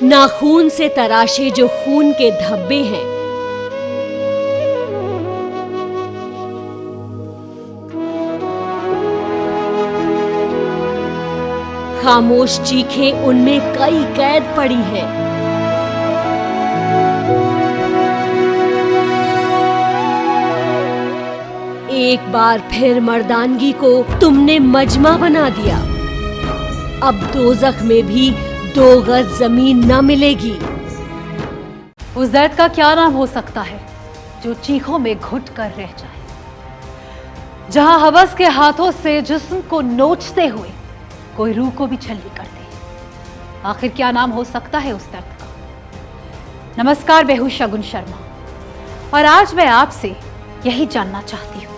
नाखून से तराशे जो खून के धब्बे हैं, खामोश चीखें उनमें कई कैद पड़ी है। एक बार फिर मर्दानगी को तुमने मजमा बना दिया। अब दोज़ख में भी 2 गज जमीन न मिलेगी। उस दर्द का क्या नाम हो सकता है जो चीखों में घुट कर रह जाए, जहां हवस के हाथों से जिस्म को नोचते हुए कोई रूह को भी छल्ली कर दे। आखिर क्या नाम हो सकता है उस दर्द का? नमस्कार, मैं हूं शगुन शर्मा और आज मैं आपसे यही जानना चाहती हूं।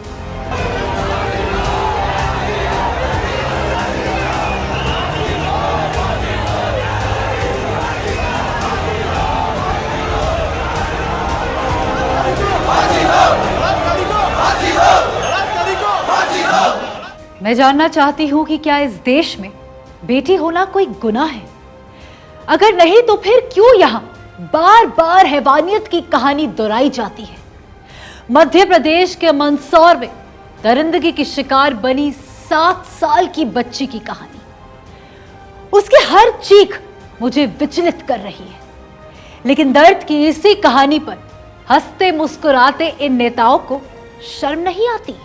मैं जानना चाहती हूं कि क्या इस देश में बेटी होना कोई गुनाह है? अगर नहीं तो फिर क्यों यहां बार बार हैवानियत की कहानी दोहराई जाती है? मध्य प्रदेश के मंदसौर में दरिंदगी की शिकार बनी 7 साल की बच्ची की कहानी, उसकी हर चीख मुझे विचलित कर रही है। लेकिन दर्द की इसी कहानी पर हंसते मुस्कुराते इन नेताओं को शर्म नहीं आती?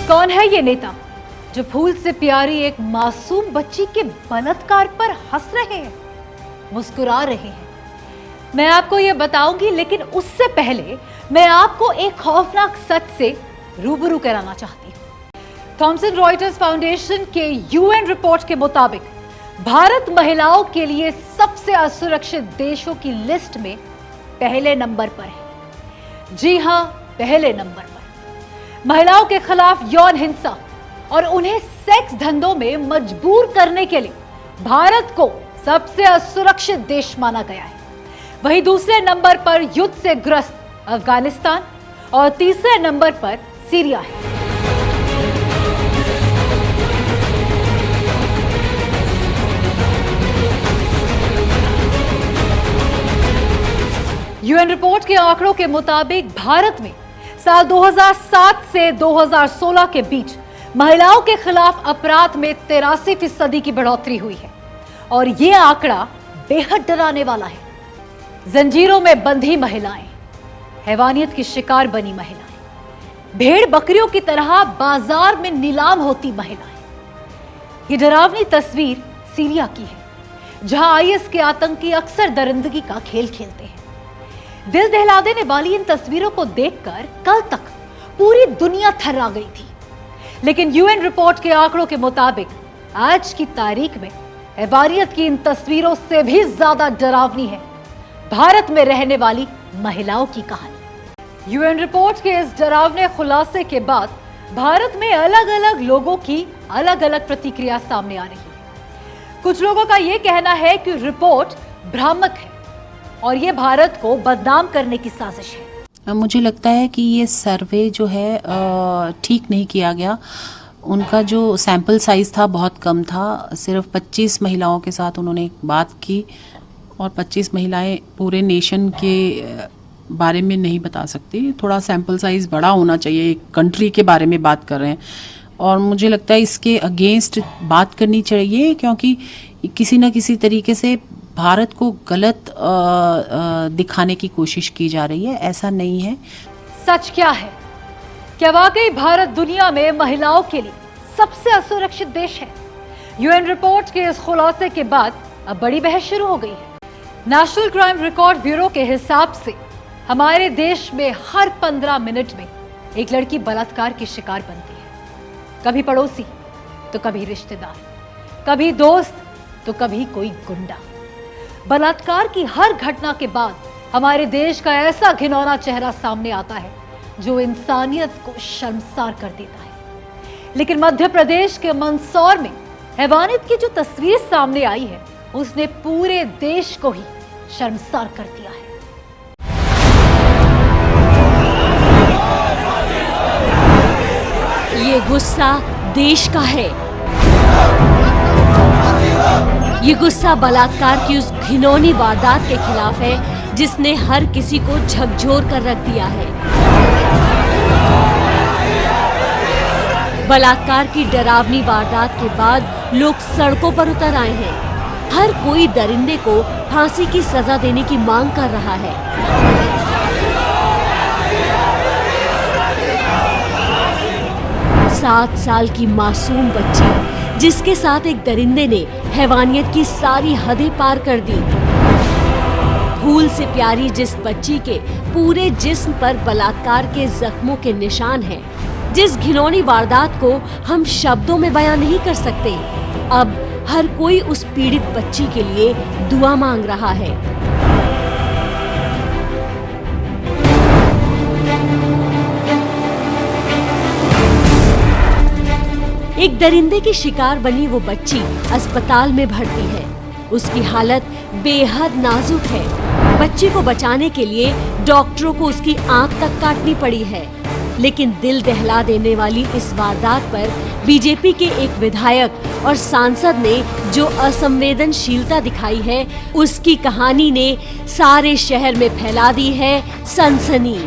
कौन है ये नेता जो फूल से प्यारी एक मासूम बच्ची के बलात्कार पर हंस रहे हैं, मुस्कुरा रहे हैं? मैं आपको ये बताऊंगी, लेकिन उससे पहले मैं आपको एक खौफनाक सच से रूबरू कराना चाहती हूं। थॉमसन रॉयटर्स फाउंडेशन के यूएन रिपोर्ट के मुताबिक भारत महिलाओं के लिए सबसे असुरक्षित देशों की लिस्ट में पहले नंबर पर है। जी हां, पहले नंबर पर। महिलाओं के खिलाफ यौन हिंसा और उन्हें सेक्स धंधों में मजबूर करने के लिए भारत को सबसे असुरक्षित देश माना गया है। वहीं दूसरे नंबर पर युद्ध से ग्रस्त अफगानिस्तान और तीसरे नंबर पर सीरिया है। यूएन रिपोर्ट के आंकड़ों के मुताबिक भारत में साल 2007 से 2016 के बीच महिलाओं के खिलाफ अपराध में 83% की बढ़ोतरी हुई है और यह आंकड़ा बेहद डराने वाला है। जंजीरों में बंधी महिलाएं, हैवानियत की शिकार बनी महिलाएं, भेड़ बकरियों की तरह बाजार में नीलाम होती महिलाएं। ये डरावनी तस्वीर सीरिया की है, जहां आईएस के आतंकी अक्सर दरिंदगी का खेल खेलते हैं। दिल दहला देने वाली इन तस्वीरों को देखकर कल तक पूरी दुनिया थर्रा गई थी, लेकिन यूएन रिपोर्ट के आंकड़ों के मुताबिक आज की तारीख में हैवानियत की इन तस्वीरों से भी ज्यादा डरावनी है भारत में रहने वाली महिलाओं की कहानी। यूएन रिपोर्ट के इस डरावने खुलासे के बाद भारत में अलग अलग लोगों की अलग अलग प्रतिक्रिया सामने आ रही है। कुछ लोगों का यह कहना है कि रिपोर्ट भ्रामक है और ये भारत को बदनाम करने की साजिश है। मुझे लगता है कि ये सर्वे जो है ठीक नहीं किया गया। उनका जो सैंपल साइज था बहुत कम था। सिर्फ 25 महिलाओं के साथ उन्होंने बात की और 25 महिलाएं पूरे नेशन के बारे में नहीं बता सकती। थोड़ा सैंपल साइज बड़ा होना चाहिए। एक कंट्री के बारे में बात कर रहे हैं और मुझे लगता है इसके अगेंस्ट बात करनी चाहिए, क्योंकि किसी न किसी तरीके से भारत को गलत दिखाने की कोशिश की जा रही है। ऐसा नहीं है। सच क्या है? क्या वाकई भारत दुनिया में महिलाओं के लिए सबसे असुरक्षित देश है? यूएन रिपोर्ट के इस खुलासे के बाद अब बड़ी बहस शुरू हो गई है। नेशनल क्राइम रिकॉर्ड ब्यूरो के हिसाब से हमारे देश में हर 15 मिनट में एक लड़की बलात्कार की शिकार बनती है। कभी पड़ोसी तो कभी रिश्तेदार, कभी दोस्त तो कभी कोई गुंडा। बलात्कार की हर घटना के बाद हमारे देश का ऐसा घिनौना चेहरा सामने आता है जो इंसानियत को शर्मसार कर देता है। लेकिन मध्य प्रदेश के मंदसौर में हैवानियत की जो तस्वीर सामने आई है, उसने पूरे देश को ही शर्मसार कर दिया है। ये गुस्सा देश का है। ये गुस्सा बलात्कार की उस घिनौनी वारदात के खिलाफ है जिसने हर किसी को झकझोर कर रख दिया है। बलात्कार की डरावनी वारदात के बाद लोग सड़कों पर उतर आए हैं। हर कोई दरिंदे को फांसी की सजा देने की मांग कर रहा है। 7 साल की मासूम बच्ची जिसके साथ एक दरिंदे ने हैवानियत की सारी हदें पार कर दी। फूल से प्यारी जिस बच्ची के पूरे जिस्म पर बलात्कार के जख्मों के निशान हैं, जिस घिनौनी वारदात को हम शब्दों में बयां नहीं कर सकते, अब हर कोई उस पीड़ित बच्ची के लिए दुआ मांग रहा है। एक दरिंदे की शिकार बनी वो बच्ची अस्पताल में भर्ती है। उसकी हालत बेहद नाजुक है। बच्ची को बचाने के लिए डॉक्टरों को उसकी आंख तक काटनी पड़ी है। लेकिन दिल दहला देने वाली इस वारदात पर बीजेपी के एक विधायक और सांसद ने जो असंवेदनशीलता दिखाई है, उसकी कहानी ने सारे शहर में फैला दी है सनसनी।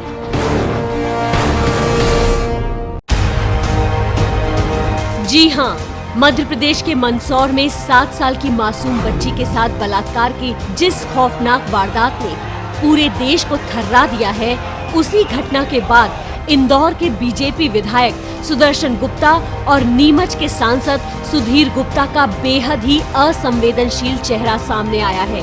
जी हाँ, मध्य प्रदेश के मंदसौर में 7 साल की मासूम बच्ची के साथ बलात्कार की जिस खौफनाक वारदात ने पूरे देश को थर्रा दिया है, उसी घटना के बाद इंदौर के बीजेपी विधायक सुदर्शन गुप्ता और नीमच के सांसद सुधीर गुप्ता का बेहद ही असंवेदनशील चेहरा सामने आया है।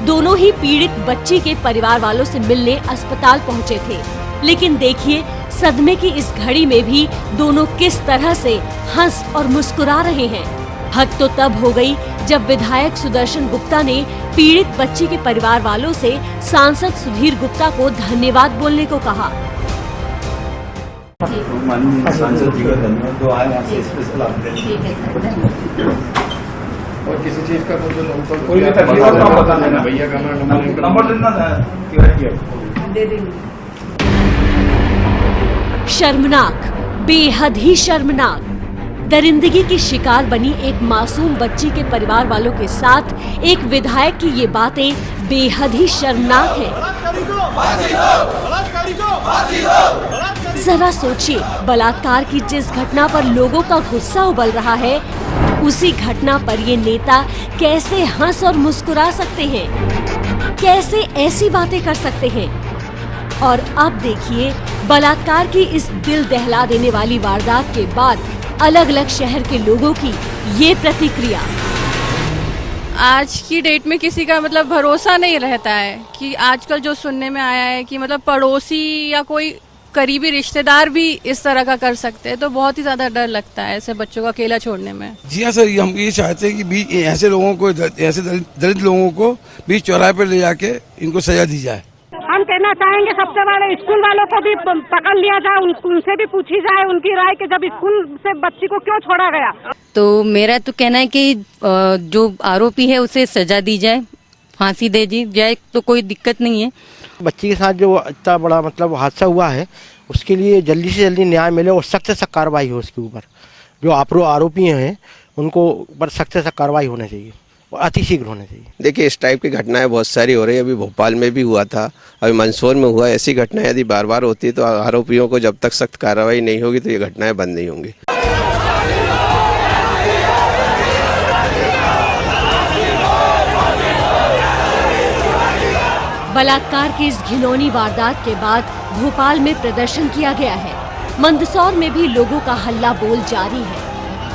दोनों ही पीड़ित बच्ची के परिवार वालों से मिलने अस्पताल पहुंचे थे, लेकिन देखिए सदमे की इस घड़ी में भी दोनों किस तरह से हंस और मुस्कुरा रहे हैं। हद तो तब हो गई जब विधायक सुदर्शन गुप्ता ने पीड़ित बच्ची के परिवार वालों से सांसद सुधीर गुप्ता को धन्यवाद बोलने को कहा। माननीय सांसद जी का धन्यवाद, तो आए आपसे स्पेशल आपके और किसी चीज का मुझे कोई भी तकलीफ हो तो आप बता देना भैया का नंबर देना दे देंगे। शर्मनाक, बेहद ही शर्मनाक। दरिंदगी की शिकार बनी एक मासूम बच्ची के परिवार वालों के साथ एक विधायक की ये बातें बेहद ही शर्मनाक हैं। जरा सोचिए, बलात्कार की जिस घटना पर लोगों का गुस्सा उबल रहा है, उसी घटना पर ये नेता कैसे हंस और मुस्कुरा सकते हैं, कैसे ऐसी बातें कर सकते हैं। और अब देखिए, बलात्कार की इस दिल दहला देने वाली वारदात के बाद अलग अलग शहर के लोगों की ये प्रतिक्रिया। आज की डेट में किसी का मतलब भरोसा नहीं रहता है कि आजकल जो सुनने में आया है कि मतलब पड़ोसी या कोई करीबी रिश्तेदार भी इस तरह का कर सकते हैं, तो बहुत ही ज्यादा डर लगता है ऐसे बच्चों को अकेला छोड़ने में। जी हाँ सर, हम ये चाहते हैं कि ऐसे लोगों को, ऐसे दलित लोगों को बीच चौराहे पर ले जाके इनको सजा दी जाए। हम कहना चाहेंगे सबसे बड़े स्कूल वालों को भी पकड़ लिया जाए, उनसे भी पूछी जाए उनकी राय कि जब स्कूल से बच्ची को क्यों छोड़ा गया। तो मेरा तो कहना है कि जो आरोपी है उसे सजा दी जाए, फांसी दे दी जाए, तो कोई दिक्कत नहीं है। बच्ची के साथ जो इतना बड़ा मतलब हादसा हुआ है, उसके लिए जल्दी से जल्दी न्याय मिले और सख्त से सख्त कार्रवाई हो उसके ऊपर। जो आरोपी हैं उनको ऊपर सख्त से सख्त कार्रवाई होनी चाहिए और अतिशीघ्र होना चाहिए। देखिए, इस टाइप की घटनाएं बहुत सारी हो रही है। अभी भोपाल में भी हुआ था, अभी मंदसौर में हुआ। ऐसी घटनाएं यदि बार बार होती है तो आरोपियों को जब तक सख्त कार्रवाई नहीं होगी तो ये घटनाएं बंद नहीं होंगी। बलात्कार की इस घिनौनी वारदात के बाद भोपाल में प्रदर्शन किया गया है। मंदसौर में भी लोगों का हल्ला बोल जारी है।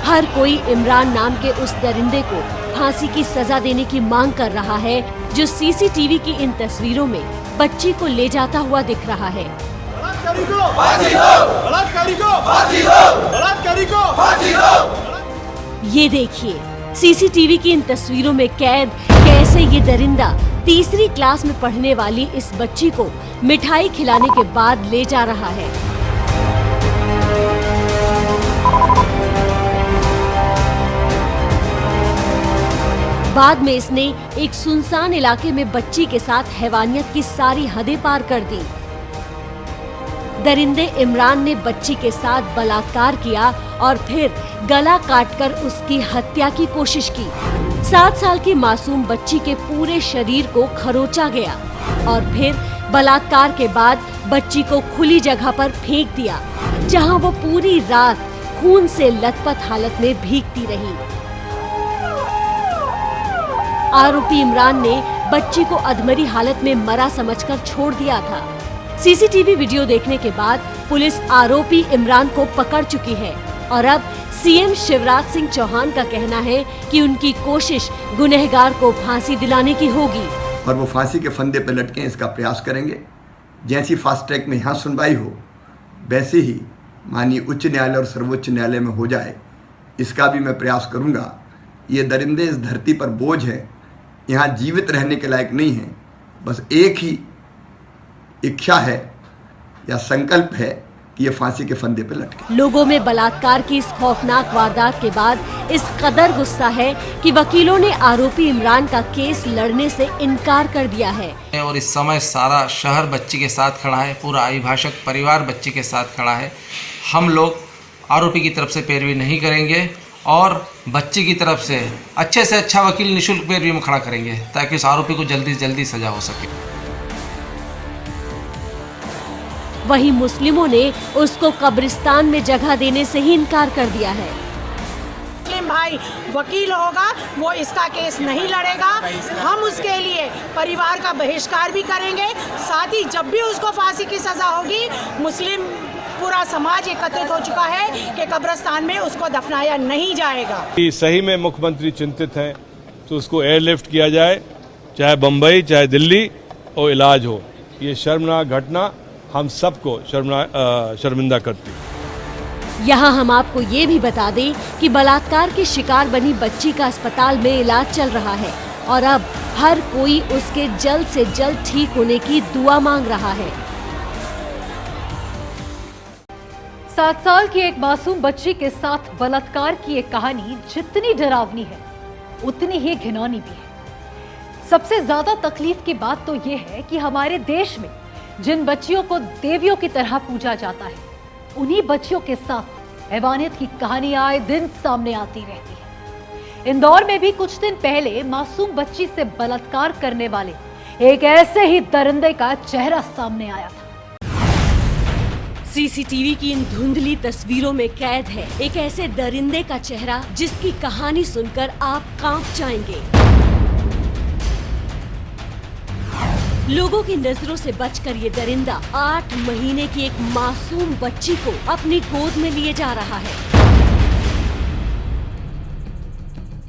हर कोई इमरान नाम के उस दरिंदे को फांसी की सजा देने की मांग कर रहा है, जो सीसीटीवी की इन तस्वीरों में बच्ची को ले जाता हुआ दिख रहा है। ये देखिए, सीसीटीवी की इन तस्वीरों में कैद कैसे ये दरिंदा तीसरी क्लास में पढ़ने वाली इस बच्ची को मिठाई खिलाने के बाद ले जा रहा है। बाद में इसने एक सुनसान इलाके में बच्ची के साथ हैवानियत की सारी हदें पार कर दी। दरिंदे इमरान ने बच्ची के साथ बलात्कार किया और फिर गला काटकर उसकी हत्या की कोशिश की। 7 साल की मासूम बच्ची के पूरे शरीर को खरोचा गया और फिर बलात्कार के बाद बच्ची को खुली जगह पर फेंक दिया, जहां वो पूरी रात खून से लथपथ हालत में भीगती रही। आरोपी इमरान ने बच्ची को अधमरी हालत में मरा समझकर छोड़ दिया था। सीसीटीवी वीडियो देखने के बाद पुलिस आरोपी इमरान को पकड़ चुकी है और अब सीएम शिवराज सिंह चौहान का कहना है कि उनकी कोशिश गुनहगार को फांसी दिलाने की होगी और वो फांसी के फंदे पर लटके इसका प्रयास करेंगे। जैसी फास्ट ट्रैक में यहाँ सुनवाई हो वैसे ही माननीय उच्च न्यायालय और सर्वोच्च न्यायालय में हो जाए, इसका भी मैं प्रयास करूँगा। ये दरिंदे इस धरती पर बोझ है, यहाँ जीवित रहने के लायक नहीं है। बस एक ही इच्छा है या संकल्प है कि ये फांसी के फंदे पर लटके। लोगों में बलात्कार की इस खौफनाक वारदात के बाद इस कदर गुस्सा है कि वकीलों ने आरोपी इमरान का केस लड़ने से इनकार कर दिया है। और इस समय सारा शहर बच्ची के साथ खड़ा है, पूरा अभिभाषक परिवार बच्ची के साथ खड़ा है। हम लोग आरोपी की तरफ से पैरवी नहीं करेंगे और बच्ची की तरफ से अच्छा वकील निःशुल्क पैरवी में खड़ा करेंगे ताकि उस आरोपी को जल्दी से जल्दी सजा हो सके। वहीं मुस्लिमों ने उसको कब्रिस्तान में जगह देने से ही इनकार कर दिया है। मुस्लिम भाई वकील होगा वो इसका केस नहीं लड़ेगा। हम उसके लिए परिवार का बहिष्कार भी करेंगे। साथ ही जब भी उसको फांसी की सजा होगी, मुस्लिम पूरा समाज एकत्रित हो चुका है कि कब्रिस्तान में उसको दफनाया नहीं जाएगा। सही में मुख्यमंत्री चिंतित हैं तो उसको एयरलिफ्ट किया जाए, चाहे बम्बई चाहे दिल्ली, और इलाज हो। ये शर्मनाक घटना हम सबको शर्मिंदा करती है। यहाँ हम आपको ये भी बता दें कि बलात्कार की शिकार बनी बच्ची का अस्पताल में इलाज चल रहा है और अब हर कोई उसके जल्द से जल्द ठीक होने की दुआ मांग रहा है। 7 साल की एक मासूम बच्ची के साथ बलात्कार की एक कहानी जितनी डरावनी है उतनी ही घिनौनी भी है। सबसे ज्यादा तकलीफ की बात तो ये है कि हमारे देश में जिन बच्चियों को देवियों की तरह पूजा जाता है, उन्हीं बच्चियों के साथ हैवानियत की कहानियां आए दिन सामने आती रहती है। इंदौर में भी कुछ दिन पहले मासूम बच्ची से बलात्कार करने वाले एक ऐसे ही दरिंदे का चेहरा सामने आया था। सीसीटीवी की इन धुंधली तस्वीरों में कैद है एक ऐसे दरिंदे का चेहरा जिसकी कहानी सुनकर आप कांप जाएंगे। लोगों की नजरों से बचकर ये दरिंदा 8 महीने की एक मासूम बच्ची को अपनी गोद में लिए जा रहा है।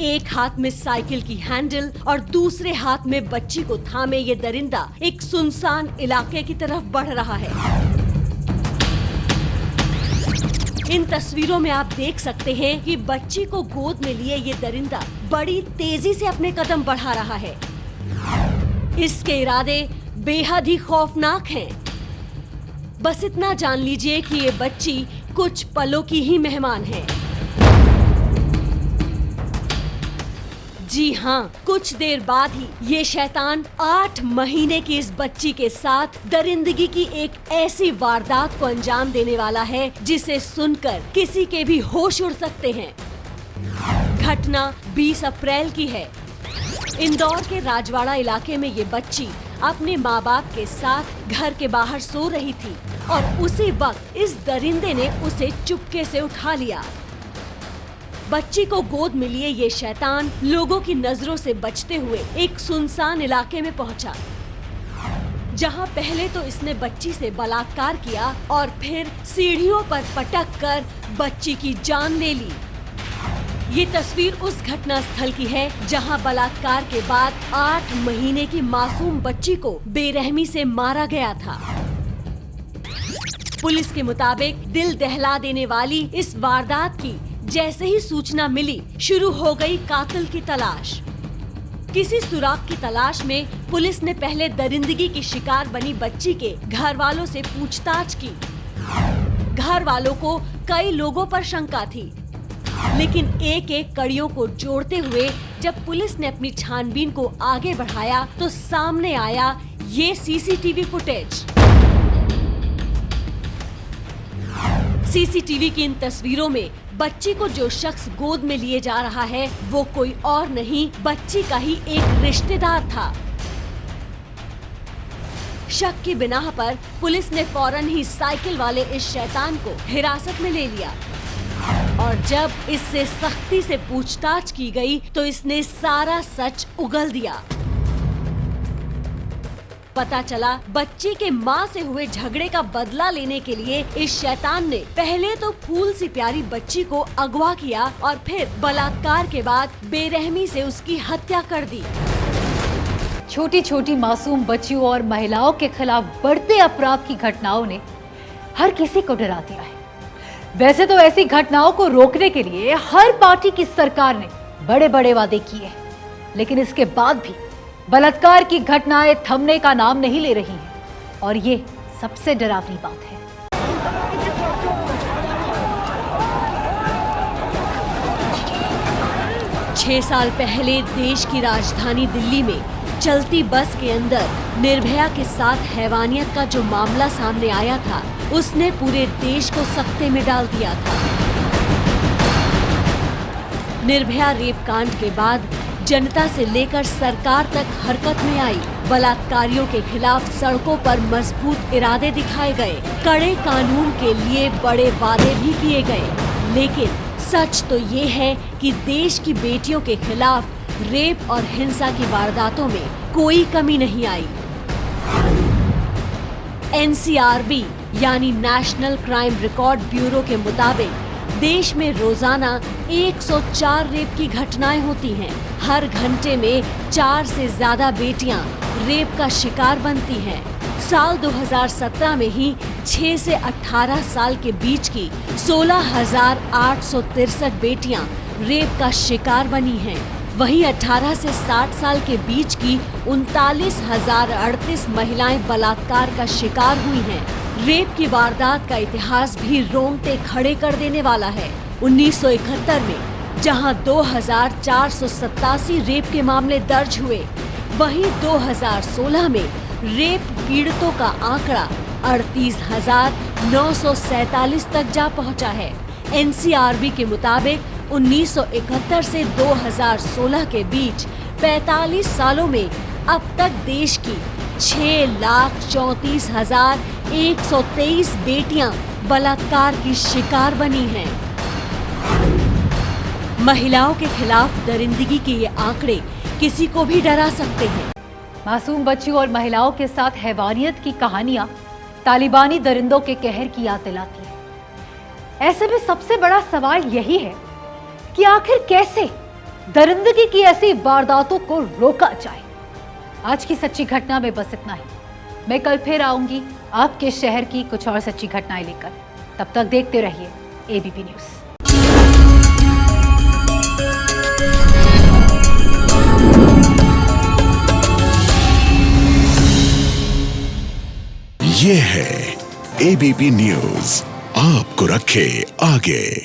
एक हाथ में साइकिल की हैंडल और दूसरे हाथ में बच्ची को थामे ये दरिंदा एक सुनसान इलाके की तरफ बढ़ रहा है। इन तस्वीरों में आप देख सकते हैं कि बच्ची को गोद में लिए ये दरिंदा बड़ी तेजी से अपने कदम बढ़ा रहा है। इसके इरादे बेहद ही खौफनाक हैं। बस इतना जान लीजिए कि ये बच्ची कुछ पलों की ही मेहमान है। जी हाँ, कुछ देर बाद ही ये शैतान 8 महीने की इस बच्ची के साथ दरिंदगी की एक ऐसी वारदात को अंजाम देने वाला है जिसे सुनकर किसी के भी होश उड़ सकते हैं। घटना 20 अप्रैल की है। इंदौर के राजवाड़ा इलाके में ये बच्ची अपने माँ बाप के साथ घर के बाहर सो रही थी और उसी वक्त इस दरिंदे ने उसे चुपके से उठा लिया। बच्ची को गोद में लिए ये शैतान लोगों की नजरों से बचते हुए एक सुनसान इलाके में पहुंचा, जहां पहले तो इसने बच्ची से बलात्कार किया और फिर सीढ़ियों पर पटक कर बच्ची की जान ले ली। ये तस्वीर उस घटना स्थल की है जहां बलात्कार के बाद 8 महीने की मासूम बच्ची को बेरहमी से मारा गया था। पुलिस के मुताबिक दिल दहला देने वाली इस वारदात की जैसे ही सूचना मिली, शुरू हो गई कातिल की तलाश। किसी सुराग की तलाश में पुलिस ने पहले दरिंदगी की शिकार बनी बच्ची के घर वालों से पूछताछ की। घर वालों को कई लोगों पर शंका थी। लेकिन एक एक कड़ियों को जोड़ते हुए जब पुलिस ने अपनी छानबीन को आगे बढ़ाया तो सामने आया ये सीसीटीवी फुटेज। सीसीटीवी की इन तस्वीरों में बच्ची को जो शख्स गोद में लिए जा रहा है वो कोई और नहीं, बच्ची का ही एक रिश्तेदार था। शक की बिनाह पर पुलिस ने फौरन ही साइकिल वाले इस शैतान को हिरासत में ले लिया और जब इससे सख्ती से पूछताछ की गई तो इसने सारा सच उगल दिया। पता चला बच्ची के माँ से हुए झगड़े का बदला लेने के लिए इस शैतान ने पहले तो फूल सी प्यारी बच्ची को अगवा किया और फिर बलात्कार के बाद बेरहमी से उसकी हत्या कर दी। छोटी छोटी मासूम बच्चियों और महिलाओं के खिलाफ बढ़ते अपराध की घटनाओं ने हर किसी को डरा दिया है। वैसे तो ऐसी घटनाओं को रोकने के लिए हर पार्टी की सरकार ने बड़े बड़े वादे किए हैं, लेकिन इसके बाद भी बलात्कार की घटनाएं थमने का नाम नहीं ले रही हैं और ये सबसे डरावनी बात है। छह साल पहले देश की राजधानी दिल्ली में चलती बस के अंदर निर्भया के साथ हैवानियत का जो मामला सामने आया था उसने पूरे देश को सख्ते में डाल दिया था। निर्भया रेप कांड के बाद जनता से लेकर सरकार तक हरकत में आई। बलात्कारियों के खिलाफ सड़कों पर मजबूत इरादे दिखाए गए, कड़े कानून के लिए बड़े वादे भी किए गए, लेकिन सच तो ये है कि देश की बेटियों के खिलाफ रेप और हिंसा की वारदातों में कोई कमी नहीं आई। NCRB यानी नेशनल क्राइम रिकॉर्ड ब्यूरो के मुताबिक देश में रोजाना 104 रेप की घटनाएं होती हैं। हर घंटे में 4 से ज्यादा बेटियां रेप का शिकार बनती हैं। साल 2017 में ही 6 से 18 साल के बीच की 16,863 बेटियां रेप का शिकार बनी हैं। वहीं 18 से 60 साल के बीच की 39,038 महिलाएं बलात्कार का शिकार हुई हैं। रेप की वारदात का इतिहास भी रोंगटे खड़े कर देने वाला है। 1971 में जहां 2,487 रेप के मामले दर्ज हुए, वहीं 2016 में रेप पीड़ितों का आंकड़ा 38,947 तक जा पहुंचा है। NCRB के मुताबिक 1971 से 2016 के बीच 45 सालों में अब तक देश की 6,34,123 बेटियां बलात्कार की शिकार बनी हैं। महिलाओं के खिलाफ दरिंदगी के ये आंकड़े किसी को भी डरा सकते हैं। मासूम बच्चियों और महिलाओं के साथ हैवानियत की कहानियां तालिबानी दरिंदों के कहर की याद दिलाती है। ऐसे में सबसे बड़ा सवाल यही है कि आखिर कैसे दरिंदगी की ऐसी वारदातों को रोका जाए। आज की सच्ची घटना में बस इतना ही। मैं कल फिर आऊंगी आपके शहर की कुछ और सच्ची घटनाएं लेकर। तब तक देखते रहिए ABP न्यूज़। ये है ABP न्यूज़, आपको रखे आगे।